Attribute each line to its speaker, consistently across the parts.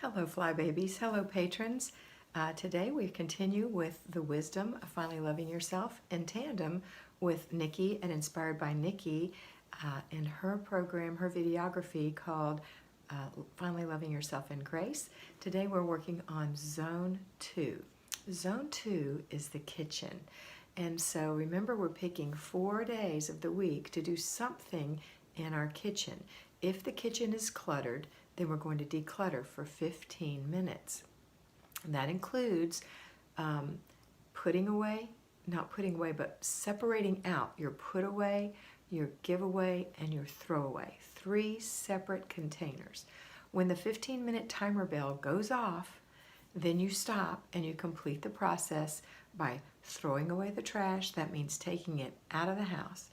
Speaker 1: Hello Fly Babies, hello patrons. Today we continue with the wisdom of finally loving yourself in tandem with Nikki and inspired by Nikki in her program, her videography called Finally Loving Yourself in Grace. Today we're working on Zone 2. Zone 2 is the kitchen. And so remember, we're picking 4 days of the week to do something in our kitchen. If the kitchen is cluttered, then we're going to declutter for 15 minutes. And that includes putting away, not putting away, but separating out your put away, your give away, and your throw away. 3 separate containers. When the 15-minute timer bell goes off, then you stop and you complete the process by throwing away the trash. That means taking it out of the house,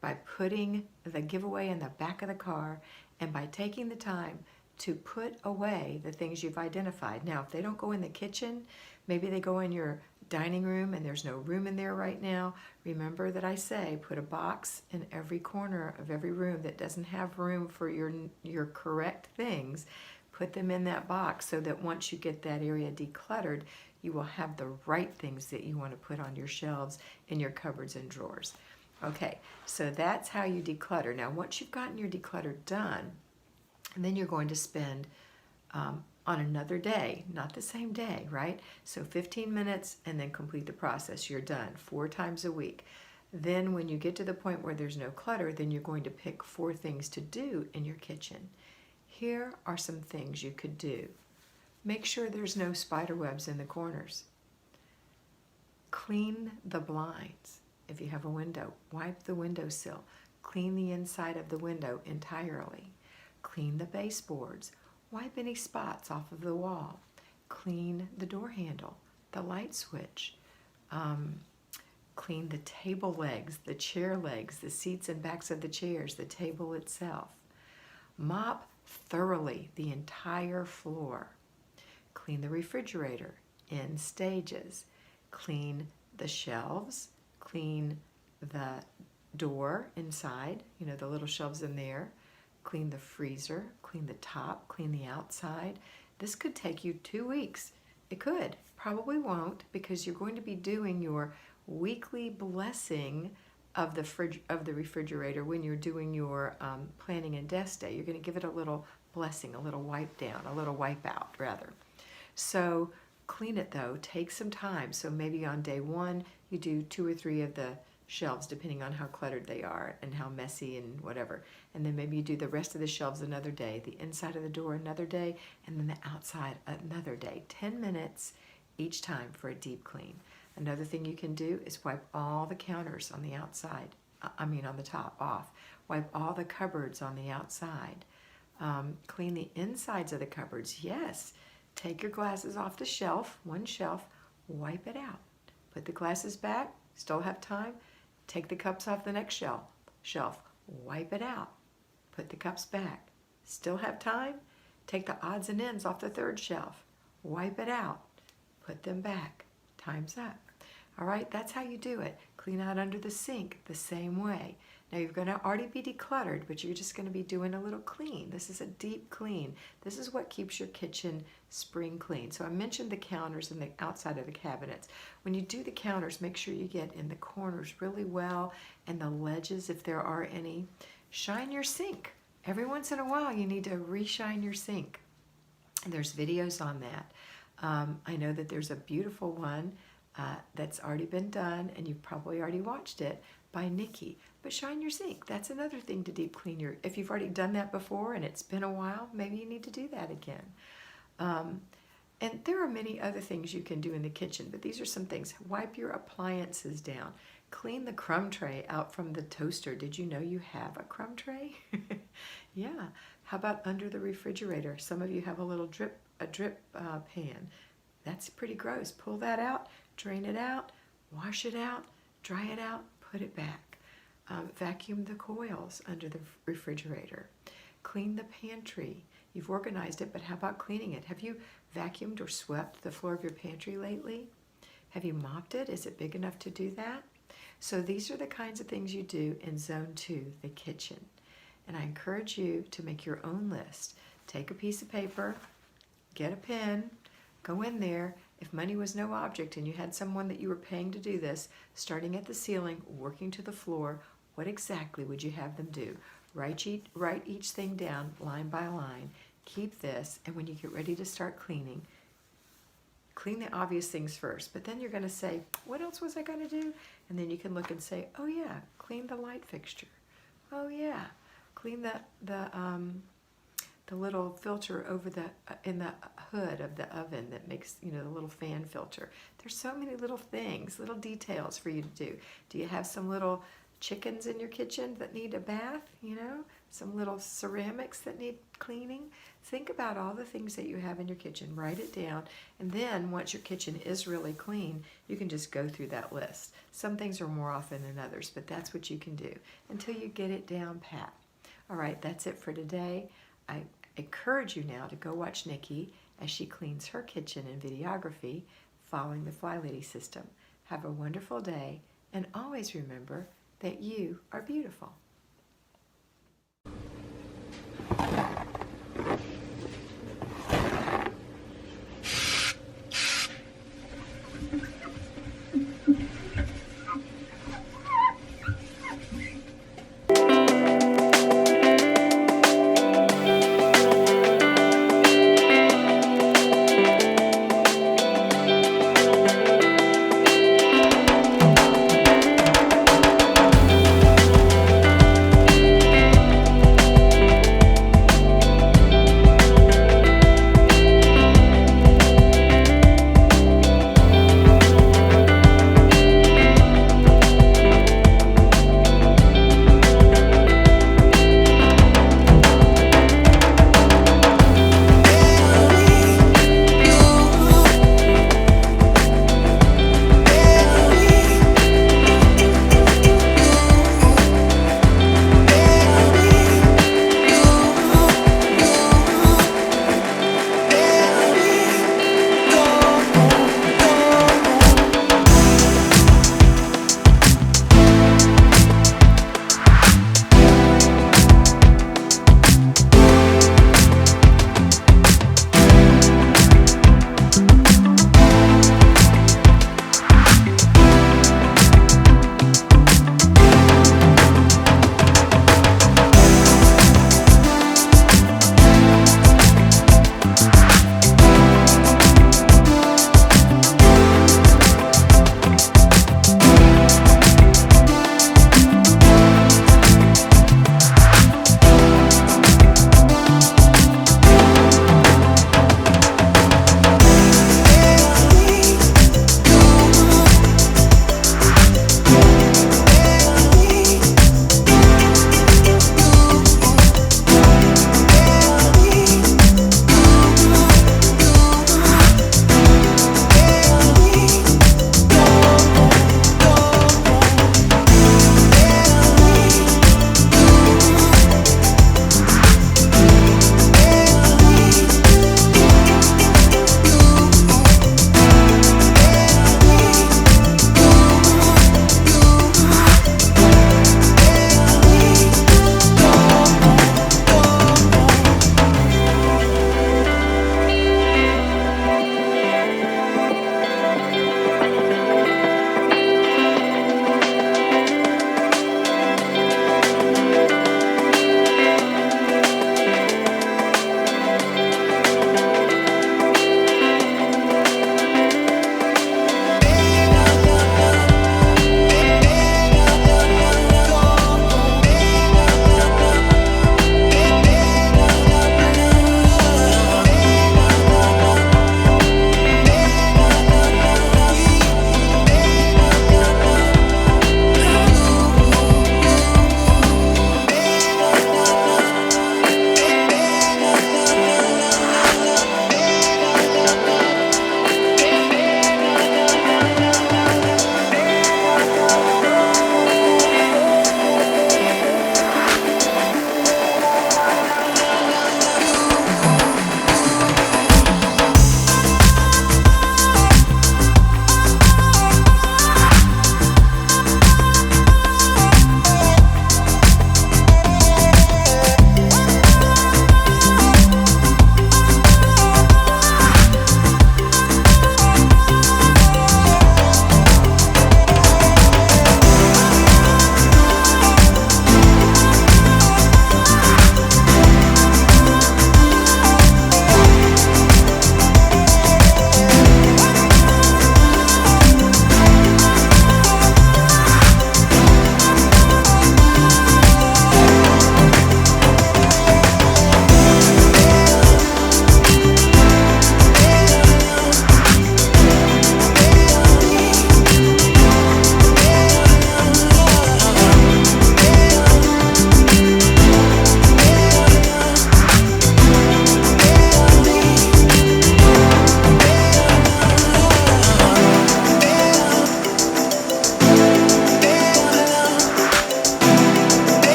Speaker 1: by putting the giveaway in the back of the car, and by taking the time to put away the things you've identified. Now, if they don't go in the kitchen, maybe they go in your dining room and there's no room in there right now, remember that I say put a box in every corner of every room that doesn't have room for your correct things. Put them in that box so that once you get that area decluttered, you will have the right things that you want to put on your shelves, in your cupboards and drawers. Okay, so that's how you declutter. Now, once you've gotten your declutter done, then you're going to spend on another day, not the same day, right? So 15 minutes and then complete the process. You're done 4 times a week. Then when you get to the point where there's no clutter, then you're going to pick 4 things to do in your kitchen. Here are some things you could do. Make sure there's no spider webs in the corners. Clean the blinds. If you have a window, wipe the windowsill. Clean the inside of the window entirely. Clean the baseboards. Wipe any spots off of the wall. Clean the door handle, the light switch. Clean the table legs, the chair legs, the seats and backs of the chairs, the table itself. Mop thoroughly the entire floor. Clean the refrigerator in stages. Clean the shelves. Clean the door inside, the little shelves in there. Clean the freezer, clean the top, clean the outside. This could take you 2 weeks. It could, probably won't, because you're going to be doing your weekly blessing of the refrigerator when you're doing your planning and desk day. You're going to give it a little blessing, a little wipe down, a little wipe out rather. So clean it though, take some time. So maybe on day 1 you do 2 or 3 of the shelves depending on how cluttered they are and how messy and whatever. And then maybe you do the rest of the shelves another day, the inside of the door another day, and then the outside another day. 10 minutes each time for a deep clean. Another thing you can do is wipe all the counters on the outside, on the top off. Wipe all the cupboards on the outside. Clean the insides of the cupboards. Yes, take your glasses off the shelf, one shelf, wipe it out. Put the glasses back, still have time. Take the cups off the next shelf, wipe it out. Put the cups back. Still have time? Take the odds and ends off the 3rd shelf, wipe it out. Put them back. Time's up. All right, that's how you do it. Clean out under the sink the same way. Now you're going to already be decluttered, but you're just going to be doing a little clean. This is a deep clean. This is what keeps your kitchen spring clean. So I mentioned the counters and the outside of the cabinets. When you do the counters, make sure you get in the corners really well and the ledges if there are any. Shine your sink. Every once in a while you need to re-shine your sink. And there's videos on that. I know that there's a beautiful one that's already been done, and you've probably already watched it, by Nikki. But shine your sink. That's another thing to deep clean your. If you've already done that before and it's been a while, maybe you need to do that again. And there are many other things you can do in the kitchen, but these are some things. Wipe your appliances down. Clean the crumb tray out from the toaster. Did you know you have a crumb tray? Yeah. How about under the refrigerator? Some of you have a little drip pan. That's pretty gross. Pull that out, drain it out, wash it out, dry it out, put it back. Vacuum the coils under the refrigerator. Clean the pantry. You've organized it, but how about cleaning it? Have you vacuumed or swept the floor of your pantry lately? Have you mopped it? Is it big enough to do that? So these are the kinds of things you do in Zone 2, the kitchen. And I encourage you to make your own list. Take a piece of paper, get a pen, go in there. If money was no object and you had someone that you were paying to do this, starting at the ceiling, working to the floor, what exactly would you have them do? Write each thing down line by line. Keep this, and when you get ready to start cleaning, clean the obvious things first, but then you're going to say, what else was I going to do? And then you can look and say, oh yeah, clean the light fixture. Oh yeah, clean the little filter over in the hood of the oven that makes, the little fan filter. There's so many little things, little details for you to do. Do you have some little chickens in your kitchen that need a bath, some little ceramics that need cleaning? Think about all the things that you have in your kitchen, write it down, and then once your kitchen is really clean, you can just go through that list. Some things are more often than others, but that's what you can do until you get it down pat. All right, that's it for today. I encourage you now to go watch Nikki as she cleans her kitchen in videography, following the FlyLady system. Have a wonderful day, and always remember that you are beautiful.